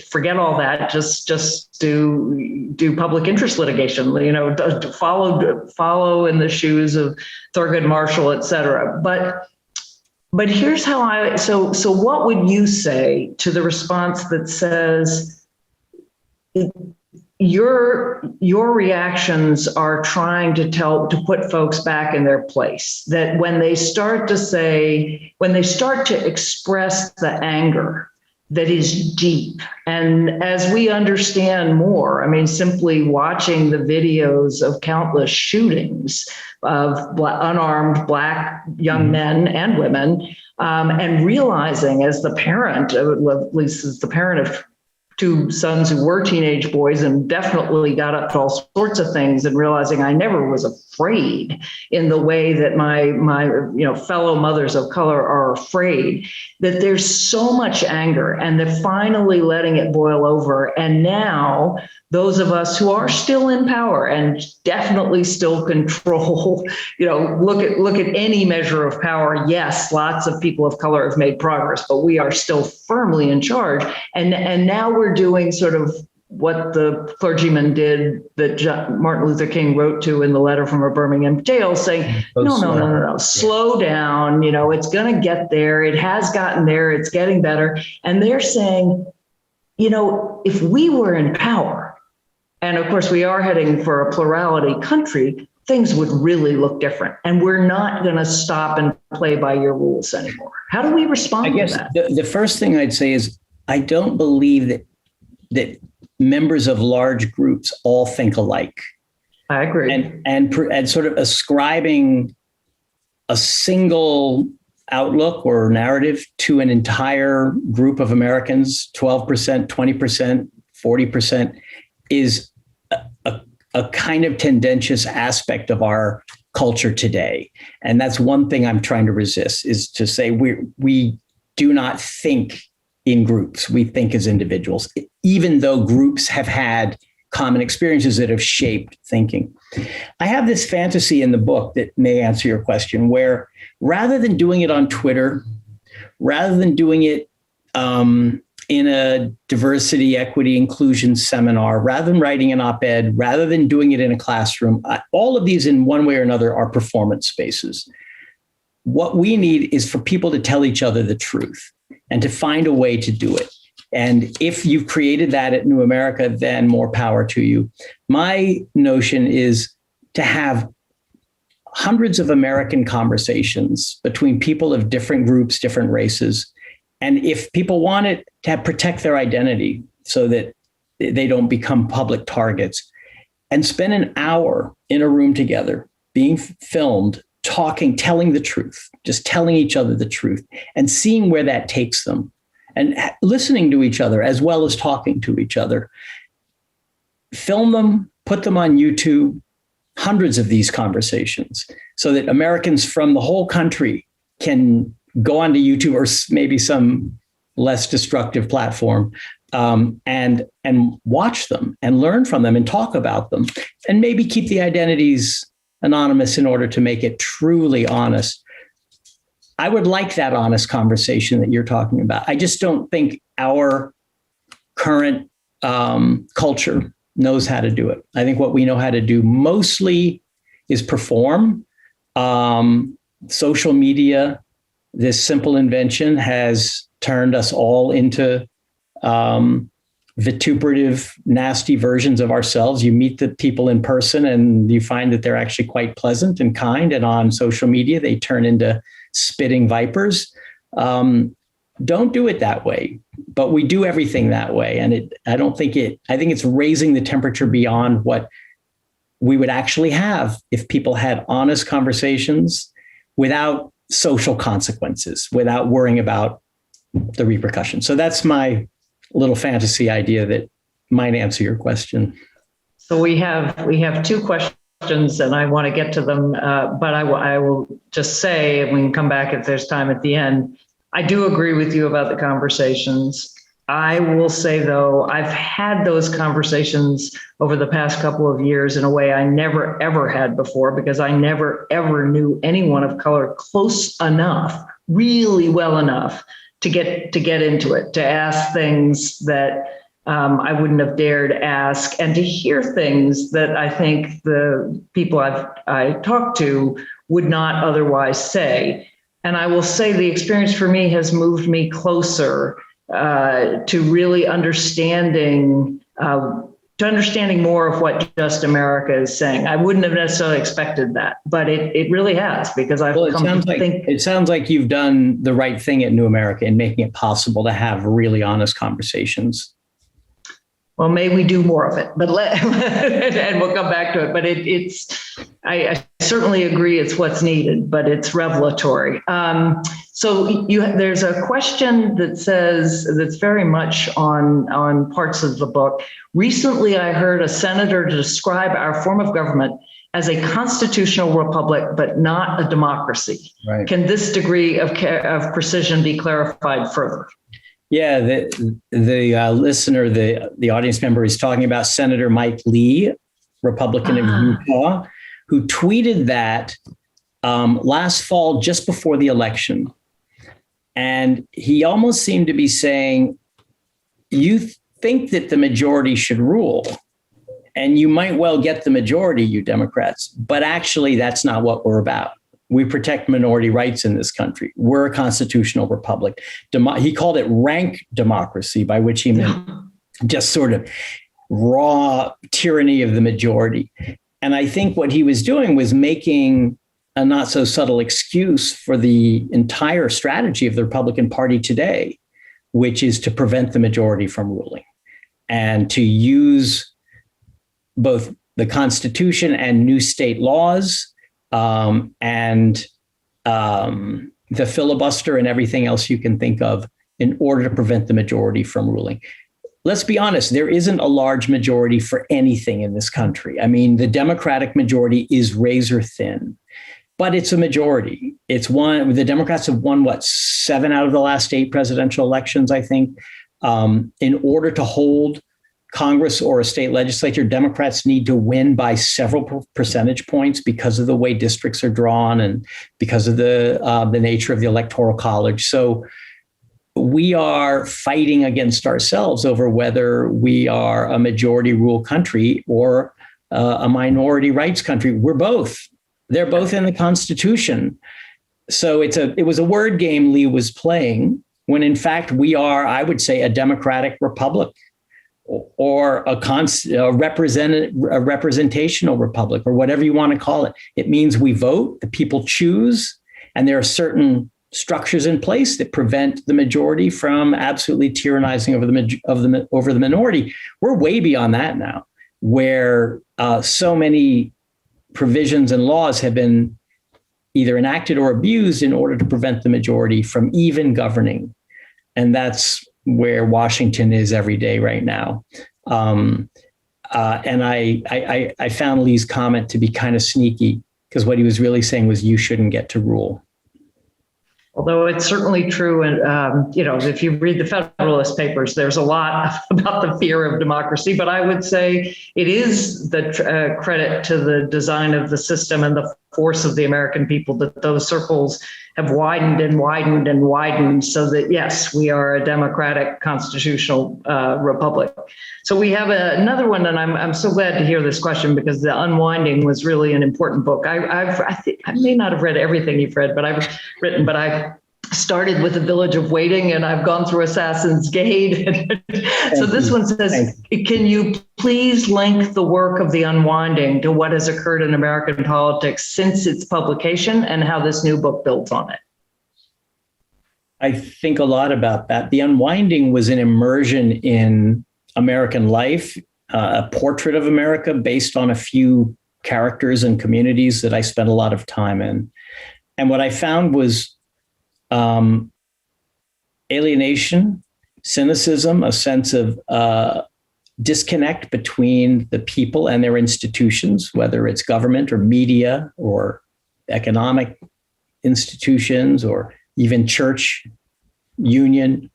forget all that, just do public interest litigation, to follow in the shoes of Thurgood Marshall, et cetera. But here's how so what would you say to the response that says your reactions are trying to put folks back in their place, that when they start to express the anger that is deep, and as we understand more, I mean, simply watching the videos of countless shootings of unarmed Black young men and women, and realizing as the parent, at least as the parent of two sons who were teenage boys and definitely got up to all sorts of things, and realizing I never was afraid in the way that my fellow mothers of color are afraid, that there's so much anger and they're finally letting it boil over. And now those of us who are still in power and definitely still control, look at any measure of power. Yes, lots of people of color have made progress, but we are still firmly in charge. And now we're doing sort of what the clergyman did that Martin Luther King wrote to in the letter from a Birmingham jail, saying, no, slow down. It's going to get there. It has gotten there. It's getting better. And they're saying, if we were in power, and of course we are heading for a plurality country, things would really look different. And we're not going to stop and play by your rules anymore. How do we respond to that? The first thing I'd say is I don't believe that members of large groups all think alike. I agree. And sort of ascribing a single outlook or narrative to an entire group of Americans, 12%, 20%, 40%, is a kind of tendentious aspect of our culture today. And that's one thing I'm trying to resist, is to say we do not think in groups. We think as individuals, even though groups have had common experiences that have shaped thinking. I have this fantasy in the book that may answer your question, where rather than doing it on Twitter, rather than doing it in a diversity, equity, inclusion seminar, rather than writing an op-ed, rather than doing it in a classroom, all of these in one way or another are performance spaces. What we need is for people to tell each other the truth and to find a way to do it. And if you've created that at New America, then more power to you. My notion is to have hundreds of American conversations between people of different groups, different races. And if people want it, to protect their identity so that they don't become public targets, and spend an hour in a room together, being filmed, talking, telling the truth, just telling each other the truth and seeing where that takes them, and listening to each other as well as talking to each other. Film them, put them on YouTube, hundreds of these conversations, so that Americans from the whole country can go onto YouTube or maybe some less destructive platform and watch them and learn from them and talk about them, and maybe keep the identities anonymous in order to make it truly honest. I would like that honest conversation that you're talking about. I just don't think our current culture knows how to do it. I think what we know how to do mostly is perform. Social media, this simple invention, has turned us all into vituperative, nasty versions of ourselves. You meet the people in person and you find that they're actually quite pleasant and kind. And on social media, they turn into spitting vipers. Don't do it that way, but we do everything that way. And I think it's raising the temperature beyond what we would actually have if people had honest conversations without social consequences, without worrying about the repercussions. So that's my little fantasy idea that might answer your question. So we have two questions, and I want to get to them, but I will just say, and we can come back if there's time at the end, I do agree with you about the conversations. I will say, though, I've had those conversations over the past couple of years in a way I never, ever had before, because I never, ever knew anyone of color close enough really well enough to get into it, to ask things that I wouldn't have dared ask, and to hear things that I think the people I talked to would not otherwise say. And I will say the experience for me has moved me closer to really understanding more of what Just America is saying. I wouldn't have necessarily expected that, but it really has, because I've come to think. It sounds like you've done the right thing at New America in making it possible to have really honest conversations. Well, may we do more of it, but and we'll come back to it. But I certainly agree it's what's needed, but it's revelatory. So there's a question that says, that's very much on parts of the book. Recently, I heard a senator describe our form of government as a constitutional republic, but not a democracy. Right. Can this degree of precision be clarified further? Yeah, the listener, the audience member is talking about Senator Mike Lee, Republican of Utah, who tweeted that last fall, just before the election. And he almost seemed to be saying, you think that the majority should rule, and you might well get the majority, you Democrats, but actually that's not what we're about. We protect minority rights in this country. We're a constitutional republic. He called it rank democracy, by which he meant just sort of raw tyranny of the majority. And I think what he was doing was making a not so subtle excuse for the entire strategy of the Republican Party today, which is to prevent the majority from ruling and to use both the Constitution and new state laws and the filibuster and everything else you can think of in order to prevent the majority from ruling. Let's be honest, there isn't a large majority for anything in this country. I mean, the Democratic majority is razor thin, but it's a majority. The Democrats have won, 7 out of the last 8 presidential elections, I think. In order to hold Congress or a state legislature, Democrats need to win by several percentage points because of the way districts are drawn and because of the nature of the Electoral College. So we are fighting against ourselves over whether we are a majority rule country or a minority rights country. We're both. They're both in the Constitution. So it was a word game Lee was playing, when in fact we are, I would say, a democratic republic, or a representational republic, or whatever you want to call it. It means we vote, the people choose, and there are certain structures in place that prevent the majority from absolutely tyrannizing over the minority. We're way beyond that now, where so many provisions and laws have been either enacted or abused in order to prevent the majority from even governing. And that's where Washington is every day right now. And I found Lee's comment to be kind of sneaky, because what he was really saying was, you shouldn't get to rule. Although it's certainly true, and if you read the Federalist Papers, there's a lot about the fear of democracy. But I would say it is the credit to the design of the system and the force of the American people that those circles have widened and widened and widened, so that yes, we are a democratic constitutional republic. So we have another one, and I'm so glad to hear this question, because The Unwinding was really an important book. I may not have read everything you've read, but I've started with The Village of Waiting, and I've gone through Assassin's Gate. So this one says, can you please link the work of The Unwinding to what has occurred in American politics since its publication, and how this new book builds on it? I think a lot about that. The Unwinding was an immersion in American life, a portrait of America based on a few characters and communities that I spent a lot of time in. And what I found was alienation, cynicism, a sense of disconnect between the people and their institutions, whether it's government or media or economic institutions or even church union.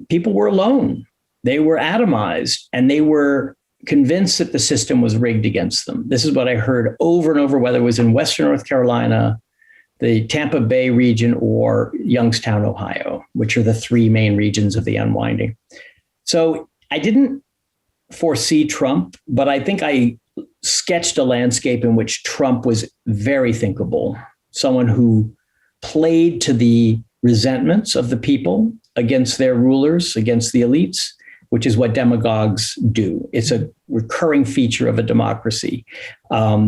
People were alone. They were atomized, and they were convinced that the system was rigged against them. This is what I heard over and over, whether it was in Western North Carolina, the Tampa Bay region, or Youngstown, Ohio, which are the three main regions of the unwinding. So I didn't foresee Trump, but I think I sketched a landscape in which Trump was very thinkable, someone who played to the resentments of the people against their rulers, against the elites, which is what demagogues do. It's a recurring feature of a democracy,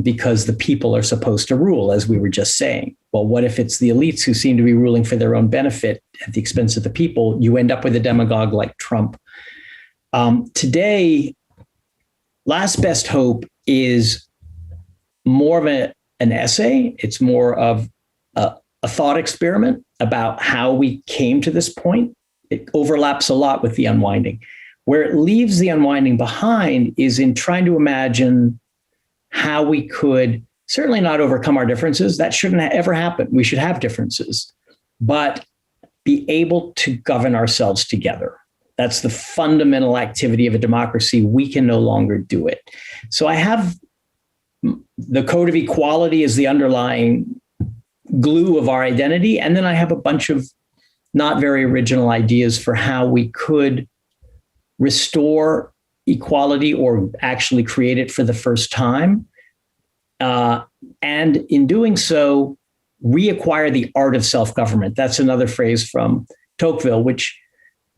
because the people are supposed to rule, as we were just saying. Well, what if it's the elites who seem to be ruling for their own benefit at the expense of the people? You end up with a demagogue like Trump. Today, Last Best Hope is more of an essay. It's more of a thought experiment about how we came to this point. It overlaps a lot with the unwinding. Where it leaves the unwinding behind is in trying to imagine how we could certainly not overcome our differences. That shouldn't ever happen. We should have differences, but be able to govern ourselves together. That's the fundamental activity of a democracy. We can no longer do it. So I have the code of equality as the underlying glue of our identity. And then I have a bunch of not very original ideas for how we could restore equality or actually create it for the first time. And in doing so, reacquire the art of self-government. That's another phrase from Tocqueville, which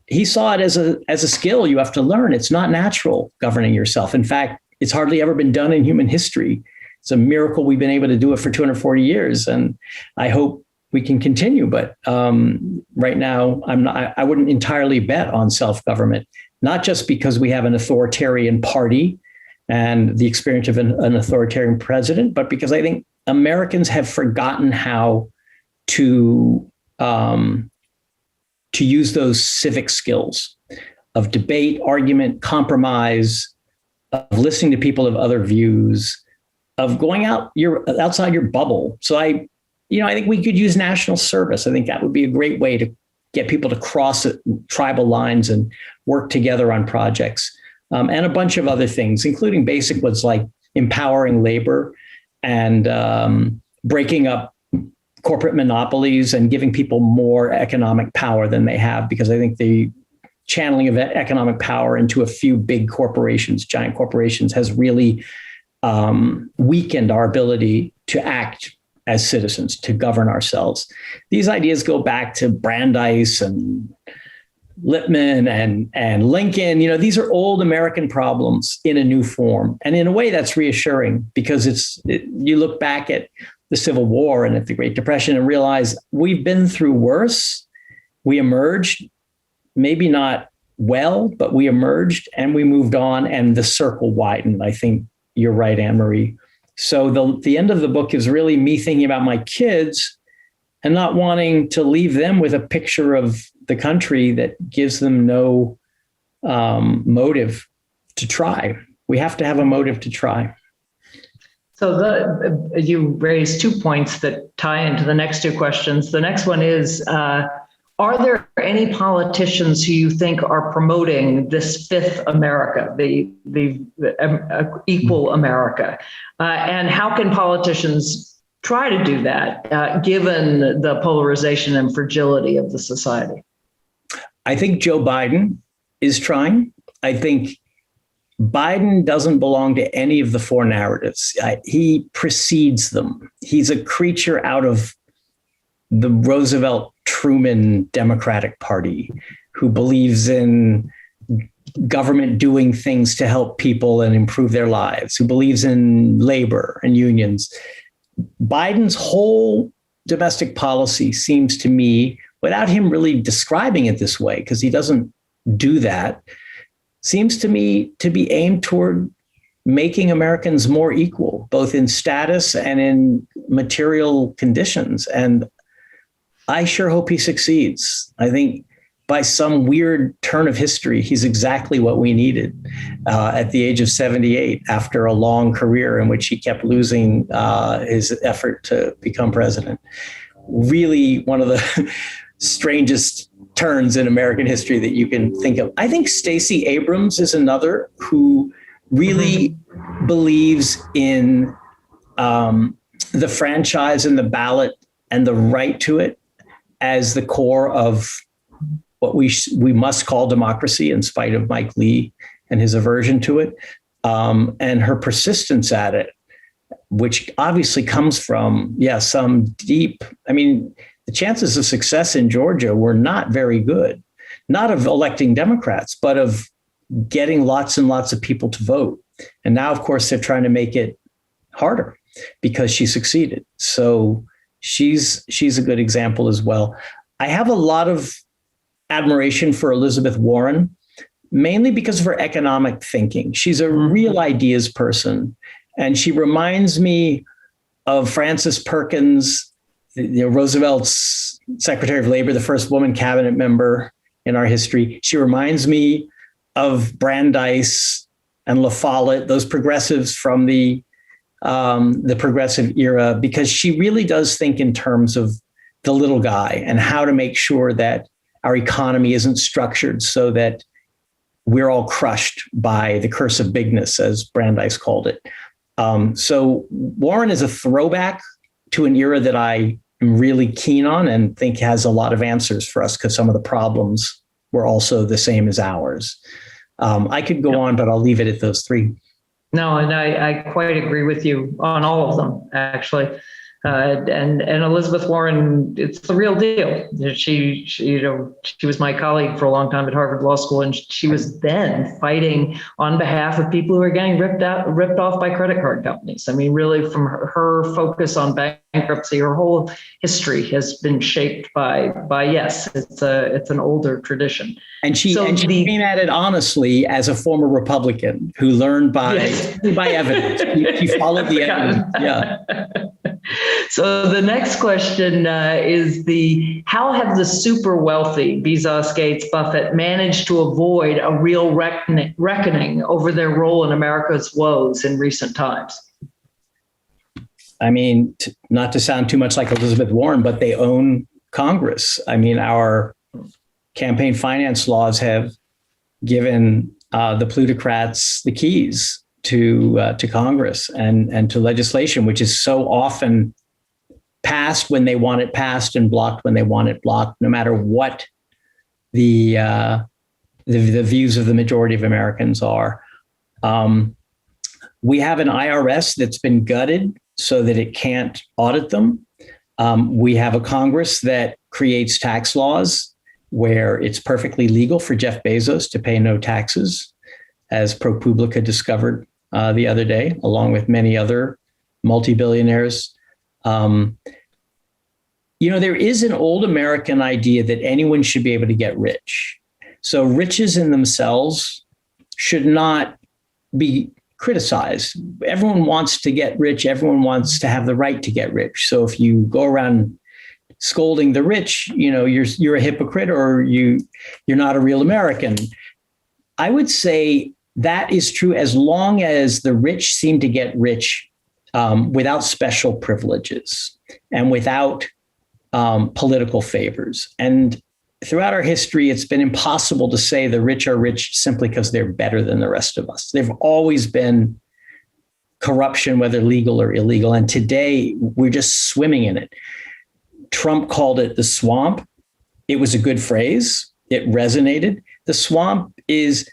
he saw it as a skill you have to learn. It's not natural governing yourself. In fact, it's hardly ever been done in human history. It's a miracle we've been able to do it for 240 years. And I hope we can continue. But right now, I wouldn't entirely bet on self-government, not just because we have an authoritarian party and the experience of an authoritarian president, but because I think Americans have forgotten how to use those civic skills of debate, argument, compromise, of listening to people of other views, of going outside your bubble. So I think we could use national service. I think that would be a great way to get people to cross tribal lines and work together on projects, and a bunch of other things, including basic ones like empowering labor and breaking up corporate monopolies and giving people more economic power than they have, because I think the channeling of economic power into a few big corporations, giant corporations, has really weakened our ability to act as citizens, to govern ourselves. These ideas go back to Brandeis and Lippmann and Lincoln. These are old American problems in a new form. And in a way that's reassuring, because you look back at the Civil War and at the Great Depression and realize we've been through worse. We emerged, maybe not well, but we emerged and we moved on, and the circle widened. I think you're right, Anne-Marie. So the end of the book is really me thinking about my kids and not wanting to leave them with a picture of the country that gives them no motive to try. We have to have a motive to try. So you raised 2 points that tie into the next two questions. The next one is, are there any politicians who you think are promoting this fifth America, the equal America? And how can politicians try to do that, given the polarization and fragility of the society? I think Joe Biden is trying. I think Biden doesn't belong to any of the four narratives. He precedes them. He's a creature out of the Roosevelt-Truman Democratic Party who believes in government doing things to help people and improve their lives, who believes in labor and unions. Biden's whole domestic policy seems to me, without him really describing it this way, because he doesn't do that, seems to me to be aimed toward making Americans more equal, both in status and in material conditions. And I sure hope he succeeds. I think by some weird turn of history, he's exactly what we needed at the age of 78, after a long career in which he kept losing his effort to become president. Really one of the strangest turns in American history that you can think of. I think Stacey Abrams is another who really believes in the franchise and the ballot and the right to it as the core of what we must call democracy, in spite of Mike Lee and his aversion to it, and her persistence at it, which obviously comes from, some deep, the chances of success in Georgia were not very good, not of electing Democrats, but of getting lots and lots of people to vote. And now, of course, they're trying to make it harder because she succeeded. So she's a good example as well. I have a lot of admiration for Elizabeth Warren, mainly because of her economic thinking. She's a real ideas person. And she reminds me of Frances Perkins, Roosevelt's Secretary of Labor, the first woman cabinet member in our history. She reminds me of Brandeis and La Follette, those progressives from the progressive era, because she really does think in terms of the little guy and how to make sure that our economy isn't structured so that we're all crushed by the curse of bigness, as Brandeis called it. So Warren is a throwback to an era that I am really keen on and think has a lot of answers for us, because some of the problems were also the same as ours. I could go on, but I'll leave it at those three. No, and I quite agree with you on all of them, actually. And Elizabeth Warren, it's the real deal. She was my colleague for a long time at Harvard Law School, and she was then fighting on behalf of people who were getting ripped off by credit card companies. Really, from her focus on bankruptcy, her whole history has been shaped by yes, it's an older tradition. And she came at it honestly as a former Republican who learned by evidence. She followed the evidence. Yeah. So the next question is how have the super wealthy, Bezos, Gates, Buffett, managed to avoid a real reckoning over their role in America's woes in recent times? Not to sound too much like Elizabeth Warren, but they own Congress. Our campaign finance laws have given the plutocrats the keys to Congress and to legislation, which is so often passed when they want it passed and blocked when they want it blocked, no matter what the views of the majority of Americans are. We have an IRS that's been gutted so that it can't audit them. We have a Congress that creates tax laws where it's perfectly legal for Jeff Bezos to pay no taxes, as ProPublica discovered the other day, along with many other multi-billionaires. There is an old American idea that anyone should be able to get rich. So riches in themselves should not be criticized. Everyone wants to get rich. Everyone wants to have the right to get rich. So if you go around scolding the rich, you're a hypocrite, or you're not a real American. I would say that is true as long as the rich seem to get rich without special privileges and without political favors. And throughout our history, it's been impossible to say the rich are rich simply because they're better than the rest of us. There've always been corruption, whether legal or illegal. And today we're just swimming in it. Trump called it the swamp. It was a good phrase. It resonated. The swamp is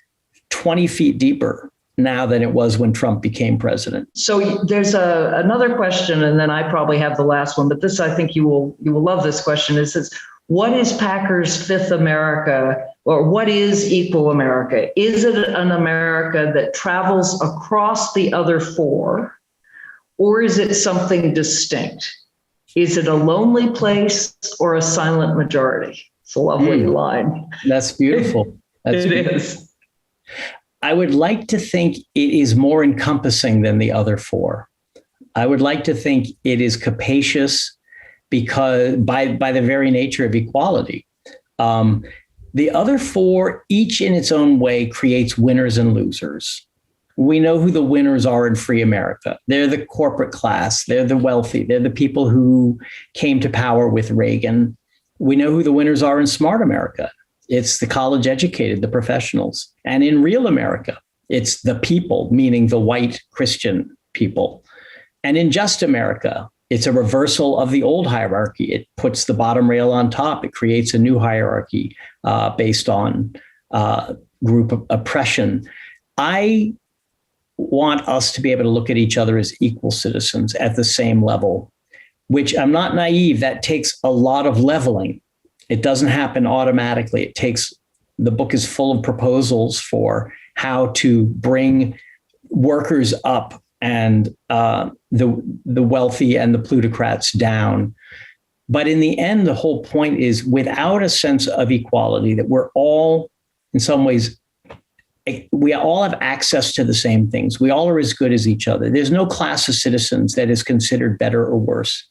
20 feet deeper now than it was when Trump became president. So there's another question, and then I probably have the last one, but this, I think you will love this question. It says, what is Packer's fifth America, or what is equal America? Is it an America that travels across the other four, or is it something distinct? Is it a lonely place or a silent majority? It's a lovely line. That's beautiful. It is. I would like to think it is more encompassing than the other four. I would like to think it is capacious because by the very nature of equality. The other four, each in its own way, creates winners and losers. We know who the winners are in free America. They're the corporate class. They're the wealthy. They're the people who came to power with Reagan. We know who the winners are in smart America. It's the college educated, the professionals. And in real America, it's the people, meaning the white Christian people. And in just America, it's a reversal of the old hierarchy. It puts the bottom rail on top. It creates a new hierarchy based on group oppression. I want us to be able to look at each other as equal citizens at the same level, which I'm not naive. That takes a lot of leveling. It doesn't happen automatically. The book is full of proposals for how to bring workers up and the wealthy and the plutocrats down. But in the end, the whole point is, without a sense of equality, that we're all, in some ways, we all have access to the same things. We all are as good as each other. There's no class of citizens that is considered better or worse.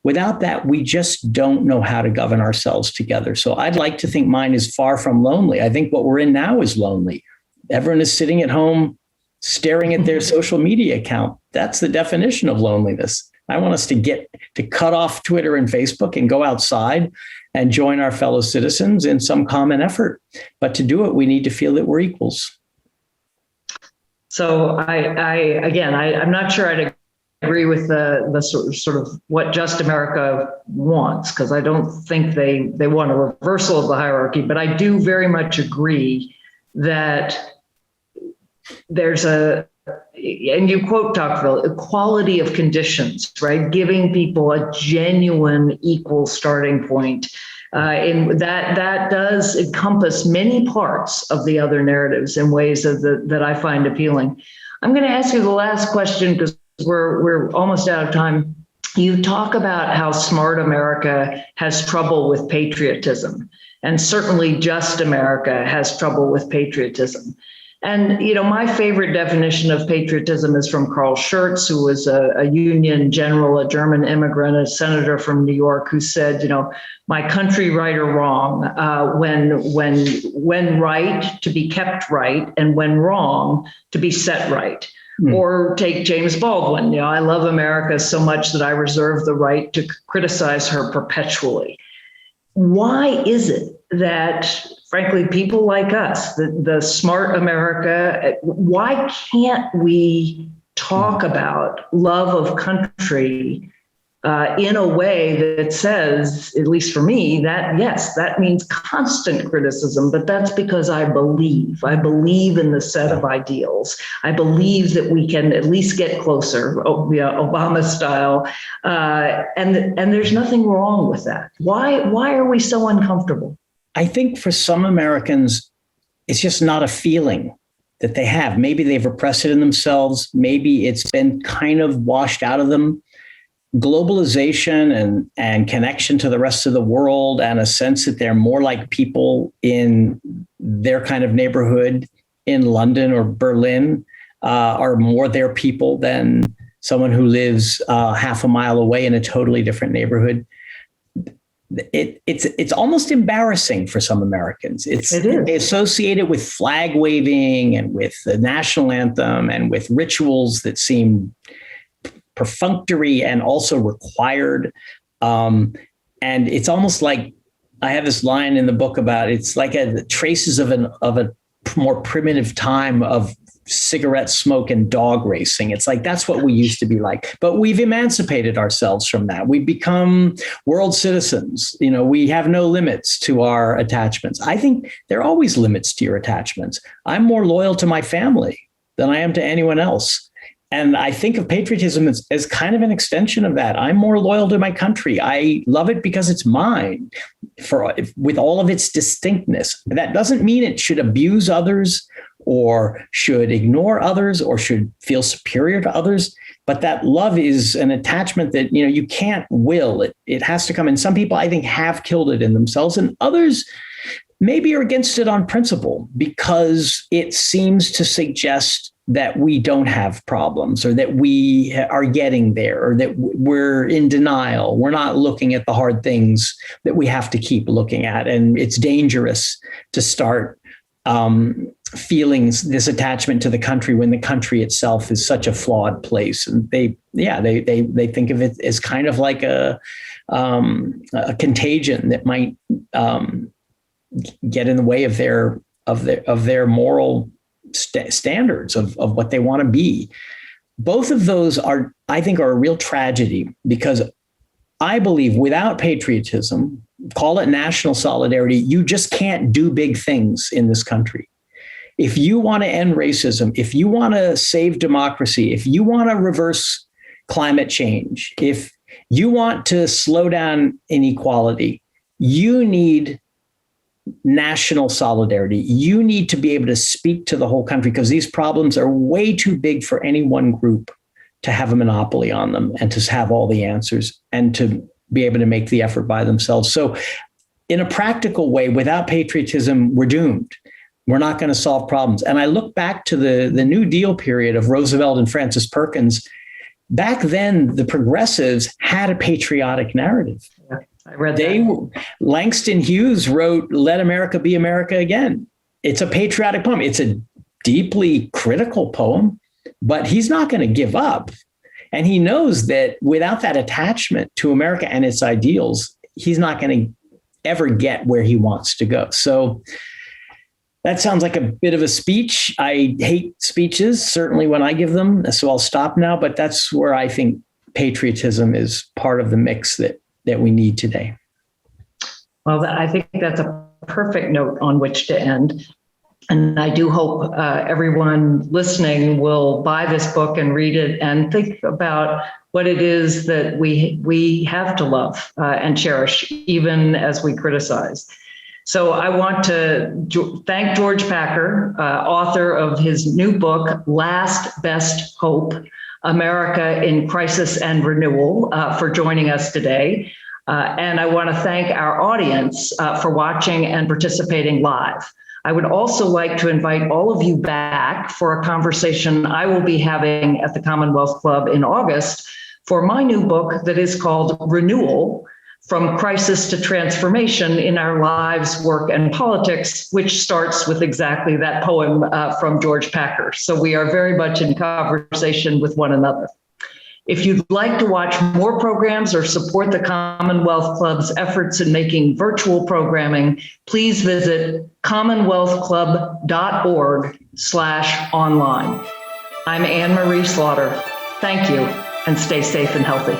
Without that, we just don't know how to govern ourselves together. So I'd like to think mine is far from lonely. I think what we're in now is lonely. Everyone is sitting at home, staring at their social media account. That's the definition of loneliness. I want us to cut off Twitter and Facebook and go outside and join our fellow citizens in some common effort. But to do it, we need to feel that we're equals. So I'm not sure I'd agree with the sort of what Just America wants, because I don't think they want a reversal of the hierarchy, but I do very much agree that there's and you quote Tocqueville, equality of conditions, right? Giving people a genuine equal starting point. And that does encompass many parts of the other narratives in ways that I find appealing. I'm going to ask you the last question because we're almost out of time. You talk about how smart America has trouble with patriotism, and certainly Just America has trouble with patriotism. And, my favorite definition of patriotism is from Carl Schurz, who was a Union general, a German immigrant, a senator from New York, who said, my country, right or wrong, when right, to be kept right, and when wrong, to be set right. Or take James Baldwin, I love America so much that I reserve the right to criticize her perpetually. Why is it that, frankly, people like us, the smart America, why can't we talk about love of country in a way that says, at least for me, that yes, that means constant criticism, but that's because I believe in the set of ideals. I believe that we can at least get closer, Obama style, and there's nothing wrong with that. Why are we so uncomfortable? I think for some Americans, it's just not a feeling that they have. Maybe they've repressed it in themselves. Maybe it's been kind of washed out of them. Globalization and connection to the rest of the world, and a sense that they're more like people in their kind of neighborhood in London or Berlin, are more their people than someone who lives half a mile away in a totally different neighborhood. It's almost embarrassing for some Americans. They associate it with flag waving and with the national anthem and with rituals that seem perfunctory and also required. And it's almost like, I have this line in the book about, it's like the traces of a more primitive time of cigarette smoke and dog racing. It's like, that's what we used to be like, but we've emancipated ourselves from that. We've become world citizens. We have no limits to our attachments. I think there are always limits to your attachments. I'm more loyal to my family than I am to anyone else. And I think of patriotism as kind of an extension of that. I'm more loyal to my country. I love it because it's mine, with all of its distinctness. That doesn't mean it should abuse others or should ignore others or should feel superior to others. But that love is an attachment that, you can't will. It has to come. And some people, I think, have killed it in themselves, and others maybe are against it on principle because it seems to suggest that we don't have problems, or that we are getting there, or that we're in denial. We're not looking at the hard things that we have to keep looking at. And it's dangerous to start feeling this attachment to the country when the country itself is such a flawed place. And they think of it as kind of like a contagion that might get in the way of their moral standards of what they want to be. both of those are, I think, are a real tragedy, because I believe without patriotism, call it national solidarity, you just can't do big things in this country. If you want to end racism, if you want to save democracy, if you want to reverse climate change, if you want to slow down inequality, you need national solidarity. You need to be able to speak to the whole country, because these problems are way too big for any one group to have a monopoly on them and to have all the answers and to be able to make the effort by themselves. So in a practical way, without patriotism, we're doomed. We're not going to solve problems. And I look back to the New Deal period of Roosevelt and Francis Perkins. Back then, the progressives had a patriotic narrative. Yeah, I read that. Langston Hughes wrote, "Let America Be America Again." It's a patriotic poem. It's a deeply critical poem, but he's not going to give up. And he knows that without that attachment to America and its ideals, he's not going to ever get where he wants to go. So that sounds like a bit of a speech. I hate speeches, certainly when I give them, so I'll stop now. But that's where I think patriotism is part of the mix that we need today. Well, I think that's a perfect note on which to end. And I do hope everyone listening will buy this book and read it and think about what it is that we have to love and cherish, even as we criticize. So I want to thank George Packer, author of his new book, Last Best Hope, America in Crisis and Renewal, for joining us today. And I want to thank our audience for watching and participating live. I would also like to invite all of you back for a conversation I will be having at the Commonwealth Club in August for my new book that is called Renewal: From Crisis to Transformation in Our Lives, Work, and Politics, which starts with exactly that poem from George Packer. So we are very much in conversation with one another. If you'd like to watch more programs or support the Commonwealth Club's efforts in making virtual programming, please visit commonwealthclub.org/online. I'm Anne Marie Slaughter. Thank you, and stay safe and healthy.